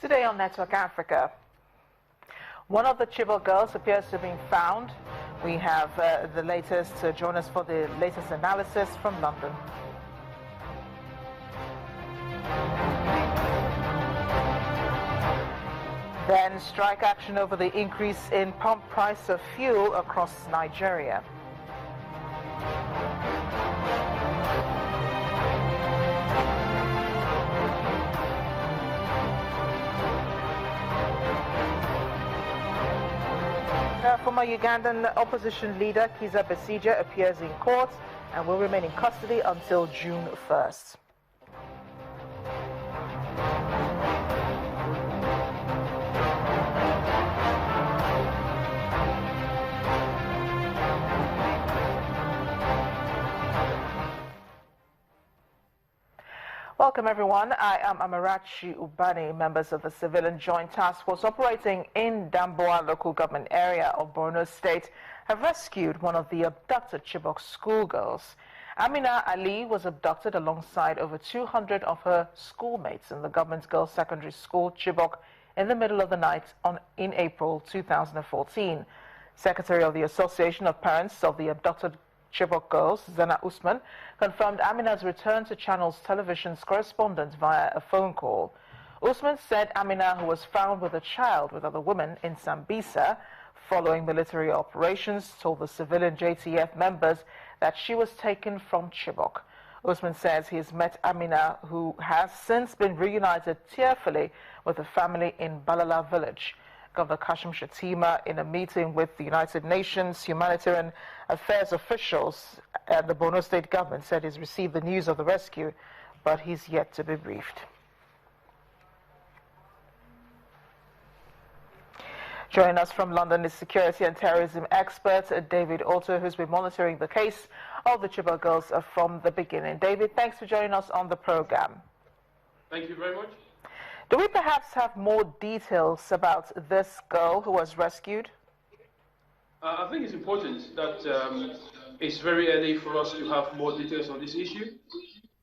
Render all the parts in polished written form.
Today on Network Africa, one of the Chibok girls appears to have been found. We have the latest to join us for the latest analysis from London. Then strike action over the increase in pump price of fuel across Nigeria. Former Ugandan opposition leader Kizza Besigye appears in court and will remain in custody until June 1st. Welcome everyone. I am Amarachi Ubani. Members of the Civilian Joint Task Force operating in Damboa local government area of Borno State have rescued one of the abducted Chibok schoolgirls. Amina Ali was abducted alongside over 200 of her schoolmates in the government girls' secondary school Chibok in the middle of the night in April 2014. Secretary of the Association of Parents of the Abducted Chibok girls, Zana Usman, confirmed Amina's return to Channels Television's correspondent via a phone call. Usman said Amina, who was found with a child with other women in Sambisa following military operations, told the civilian JTF members that she was taken from Chibok. Usman says he has met Amina, who has since been reunited tearfully with the family in Balala village. Governor Kashim Shettima, in a meeting with the United Nations humanitarian affairs officials and the Borno State government, said he's received the news of the rescue, but he's yet to be briefed. Joining us from London is security and terrorism expert David Otto, who's been monitoring the case of the Chibok girls from the beginning. David, thanks for joining us on the program. Thank you very much. Do we perhaps have more details about this girl who was rescued? I think it's important that it's very early for us to have more details on this issue.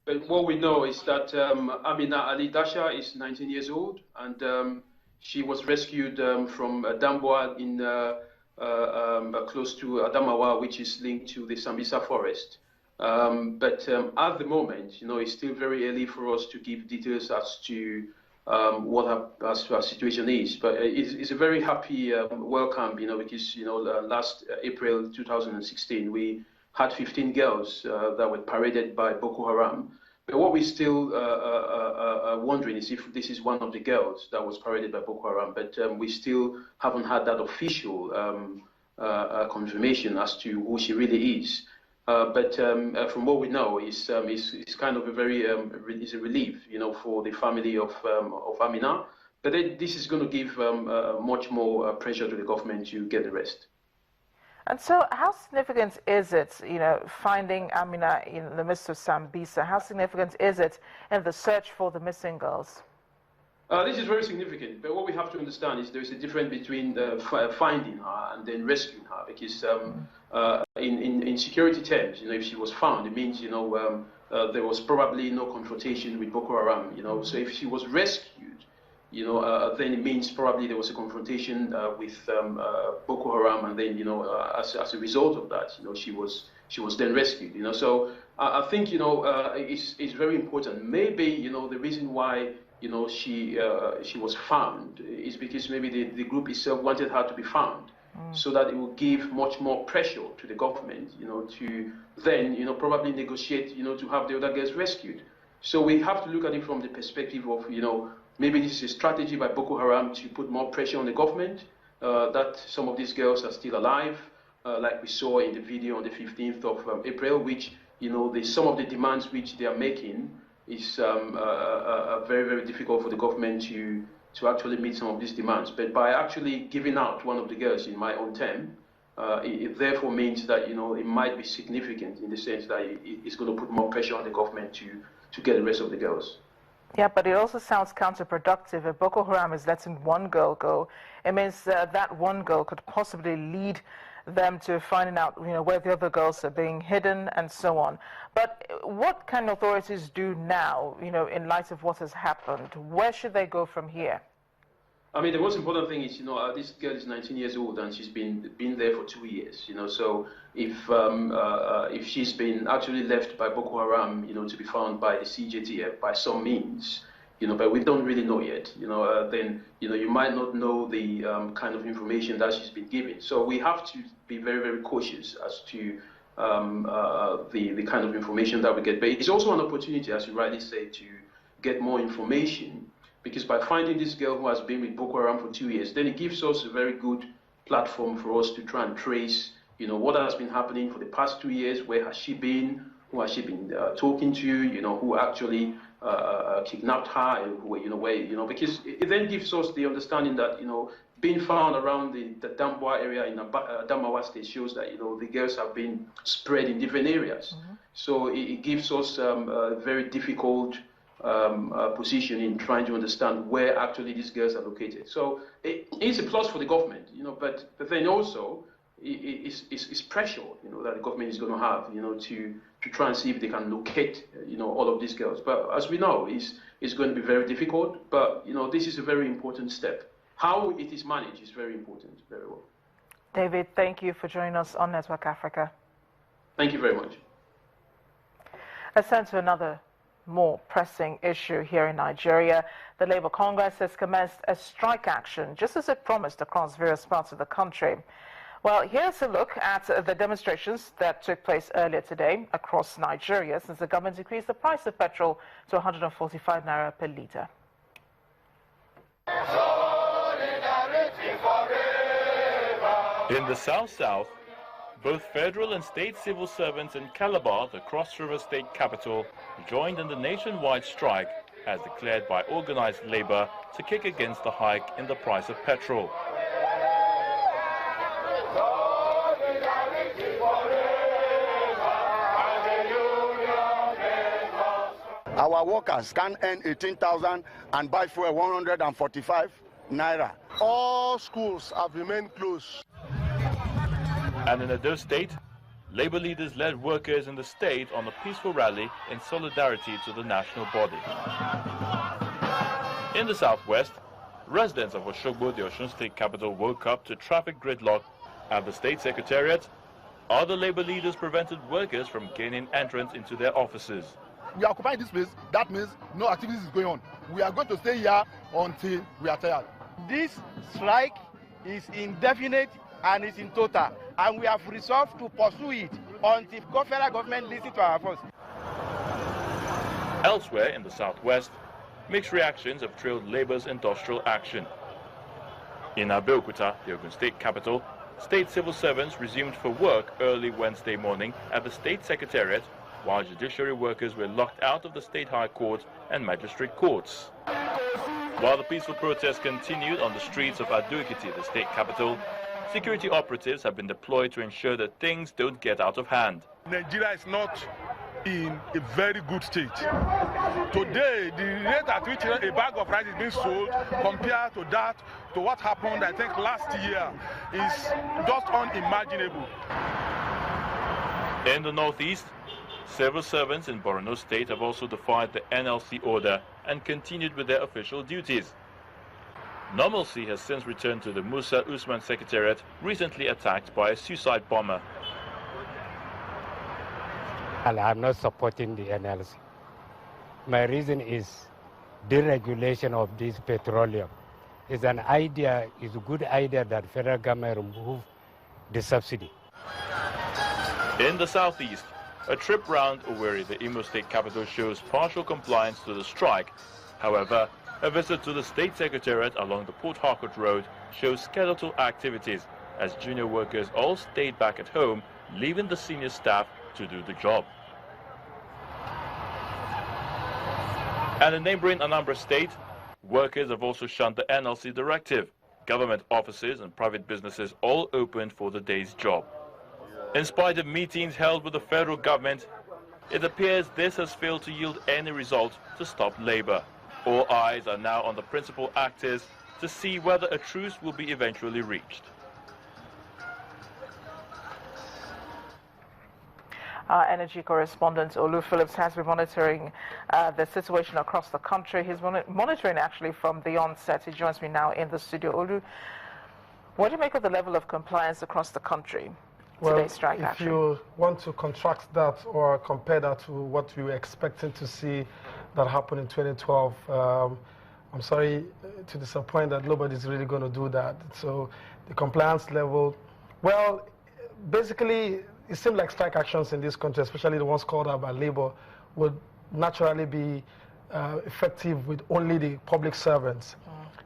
But what we know is that Amina Ali Dasha is 19 years old, and she was rescued from Damboa in close to Adamawa, which is linked to the Sambisa forest. But at the moment, it's still very early for us to give details as to what our situation is, but it's a very happy welcome, because last April 2016 we had 15 girls that were paraded by Boko Haram. But what we still wondering is if this is one of the girls that was paraded by Boko Haram. But we still haven't had that official confirmation as to who she really is. But from what we know, it's kind of a very it's a relief, for the family of Amina. But this is going to give much more pressure to the government to get the rest. And so, how significant is it, finding Amina in the midst of Sambisa? How significant is it in the search for the missing girls? This is very significant, but what we have to understand is there's a difference between finding her and then rescuing her, because in security terms, if she was found, it means, there was probably no confrontation with Boko Haram, so if she was rescued, then it means probably there was a confrontation with Boko Haram, and then, as a result of that, she was then rescued, so I think, it's very important. Maybe, the reason why she was found is because maybe the group itself wanted her to be found, so that it will give much more pressure to the government, to then, probably negotiate, to have the other girls rescued. So we have to look at it from the perspective of, maybe this is a strategy by Boko Haram to put more pressure on the government, that some of these girls are still alive, like we saw in the video on the 15th of April, which, some of the demands which they are making is very, very difficult for the government to actually meet some of these demands. But by actually giving out one of the girls in my own term, it therefore means that, it might be significant in the sense that it's going to put more pressure on the government to get the rest of the girls. Yeah, but it also sounds counterproductive. If Boko Haram is letting one girl go, it means that one girl could possibly lead them to finding out, where the other girls are being hidden and so on. But what can authorities do now, in light of what has happened? Where should they go from here? I mean, the most important thing is, this girl is 19 years old and she's been there for 2 years, So if she's been actually left by Boko Haram, to be found by the CJTF by some means, but we don't really know yet, then, you might not know the kind of information that she's been given. So we have to be very, very cautious as to the kind of information that we get. But it's also an opportunity, as you rightly say, to get more information. Because by finding this girl who has been with Boko Haram for 2 years, then it gives us a very good platform for us to try and trace, what has been happening for the past 2 years, where has she been, who has she been talking to, who actually kidnapped her, and where, because it then gives us the understanding that, being found around the Damboa area in Adamawa State shows that, the girls have been spread in different areas. Mm-hmm. So it gives us a very difficult position in trying to understand where actually these girls are located. So it's a plus for the government, but then also it's pressure, that the government is going to have, to try and see if they can locate, all of these girls. But as we know, it's going to be very difficult. But this is a very important step. How it is managed is very important. Very well. David, thank you for joining us on Network Africa. Thank you very much. Let's turn to another more pressing issue here in Nigeria. The Labour Congress has commenced a strike action, just as it promised, across various parts of the country. Well, here's a look at the demonstrations that took place earlier today across Nigeria since the government increased the price of petrol to 145 naira per litre. In the South-South, both federal and state civil servants in Calabar, the Cross River state capital, joined in the nationwide strike as declared by organized labor to kick against the hike in the price of petrol. Our workers can earn 18,000 and buy fuel 145 naira. All schools have remained closed. And in Edo State, labor leaders led workers in the state on a peaceful rally in solidarity to the national body. In the southwest, residents of Oshogbo, the Osun state capital, woke up to traffic gridlock at the state secretariat. Other labor leaders prevented workers from gaining entrance into their offices. We are occupying this place, that means no activities is going on. We are going to stay here until we are tired. This strike is indefinite and it's in total, and we have resolved to pursue it until the federal government listens to our voice. Elsewhere in the southwest, mixed reactions have trailed labor's industrial action. In Abeokuta, the Ogun state capital, state civil servants resumed for work early Wednesday morning at the state secretariat, while judiciary workers were locked out of the state high court and magistrate courts. While the peaceful protests continued on the streets of Ado-Ekiti, the state capital, security operatives have been deployed to ensure that things don't get out of hand. Nigeria is not in a very good state. Today, the rate at which a bag of rice is being sold compared to that, to what happened, I think, last year, is just unimaginable. In the northeast, civil servants in Borno State have also defied the NLC order and continued with their official duties. Normalcy has since returned to the Musa Usman Secretariat, recently attacked by a suicide bomber. I'm not supporting the NLC. My reason is deregulation of this petroleum. It's an idea, it's a good idea that federal government remove the subsidy. In the southeast, a trip round Owerri, the Imo state capital, shows partial compliance to the strike. However, a visit to the state secretariat along the Port Harcourt Road shows skeletal activities as junior workers all stayed back at home, leaving the senior staff to do the job. And in neighboring Anambra State, workers have also shunned the NLC directive. Government offices and private businesses all opened for the day's job. In spite of meetings held with the federal government, it appears this has failed to yield any result to stop labor. All eyes are now on the principal actors to see whether a truce will be eventually reached. Our energy correspondent, Olu Phillips, has been monitoring the situation across the country. He's monitoring actually from the onset. He joins me now in the studio. Olu, what do you make of the level of compliance across the country? Well, strike if action. you want to contrast that or compare that to what we were expecting to see that happened in 2012, I'm sorry to disappoint that nobody's really going to do that. So the compliance level, well, basically, it seemed like strike actions in this country, especially the ones called out by labor, would naturally be effective with only the public servants.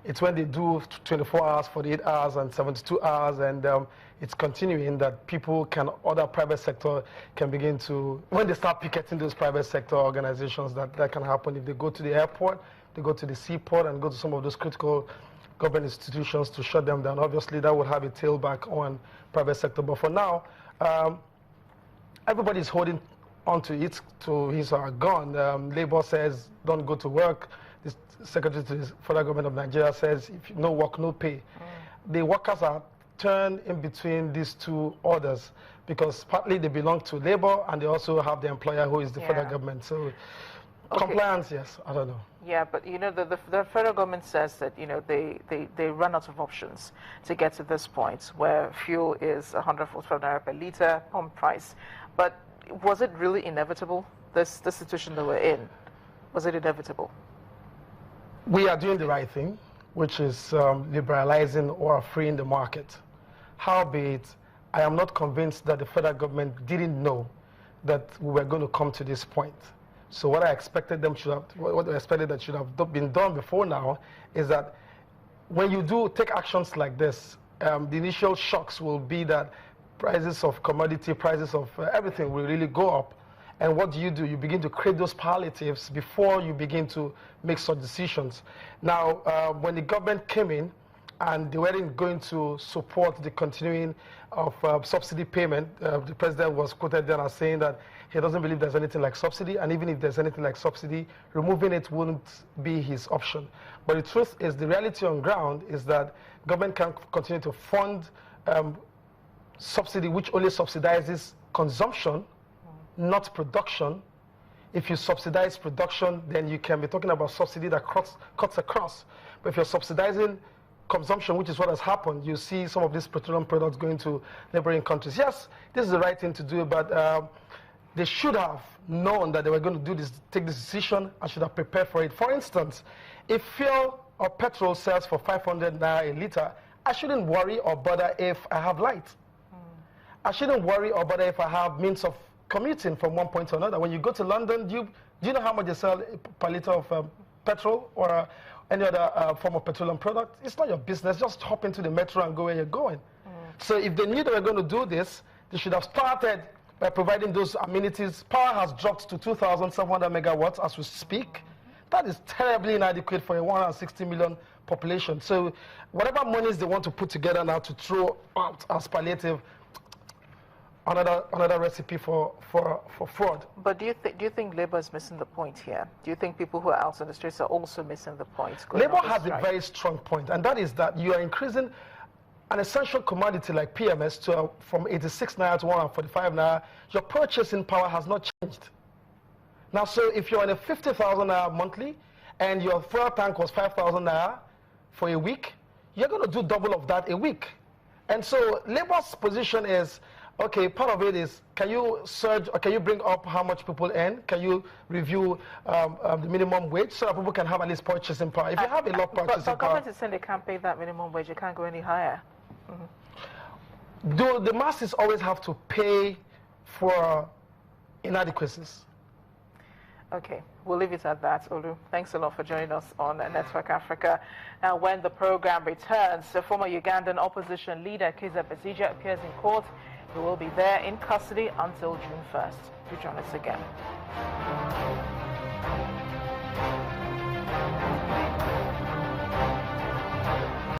It's when they do 24 hours, 48 hours, and 72 hours, and it's continuing that people can, other private sector can begin to, when they start picketing those private sector organizations, that can happen. If they go to the airport, they go to the seaport, and go to some of those critical government institutions to shut them down. Obviously, that would have a tailback on private sector. But for now, everybody's holding onto it, to his or her gun. Labor says, don't go to work. The Secretary to the Federal Government of Nigeria says, if no work, no pay. The workers are turned in between these two orders because partly they belong to labor and they also have the employer who is the federal government. So compliance, yes, I don't know. Yeah, but you know, the federal government says that, you know, they run out of options to get to this point where fuel is 145 naira per litre pump price. But was it really inevitable, this situation that we're in? Was it inevitable? We are doing the right thing, which is liberalizing or freeing the market. Howbeit, I am not convinced that the federal government didn't know that we were going to come to this point. So what I expected them should have, what I expected that should have been done before now is that when you do take actions like this, the initial shocks will be that prices of commodity, prices of everything will really go up. And what do? You begin to create those palliatives before you begin to make such decisions. Now, when the government came in and they weren't going to support the continuing of subsidy payment, the president was quoted then as saying that he doesn't believe there's anything like subsidy, and even if there's anything like subsidy, removing it wouldn't be his option. But the truth is, the reality on ground is that government can continue to fund subsidy which only subsidizes consumption, not production. If you subsidize production, then you can be talking about subsidy that cuts across. But if you're subsidizing consumption, which is what has happened, you see some of these petroleum products going to neighboring countries. Yes, this is the right thing to do, but they should have known that they were going to do this, take this decision, and should have prepared for it. For instance, if fuel or petrol sells for 500 naira a litre, I shouldn't worry or bother if I have light. I shouldn't worry or bother if I have means of commuting from one point to another. When you go to London, do you know how much they sell per litre of petrol or any other form of petroleum product? It's not your business. Just hop into the metro and go where you're going. So if they knew they were going to do this, they should have started by providing those amenities. Power has dropped to 2,700 megawatts as we speak. That is terribly inadequate for a 160 million population. So whatever monies they want to put together now to throw out as palliative, another recipe for fraud. But do you think Labour is missing the point here? Do you think people who are out on the streets are also missing the point? Labour has a very strong point, and that is that you are increasing an essential commodity like PMS from 86 naira to 145 naira. Your purchasing power has not changed. Now, so if you're on a 50,000 naira monthly and your fuel tank was 5,000 naira for a week, you're going to do double of that a week. And so Labour's position is, okay, part of it is, can you surge, or can you bring up how much people earn? Can you review the minimum wage so that people can have at least purchasing power? If you have a lot of purchasing power... But government is saying they can't pay that minimum wage, you can't go any higher. Do the masses always have to pay for inadequacies? Okay, we'll leave it at that, Olu. Thanks a lot for joining us on Network Africa. Now, when the program returns, the former Ugandan opposition leader, Kizza Besigye, appears in court. He will be there in custody until June 1st. Do join us again.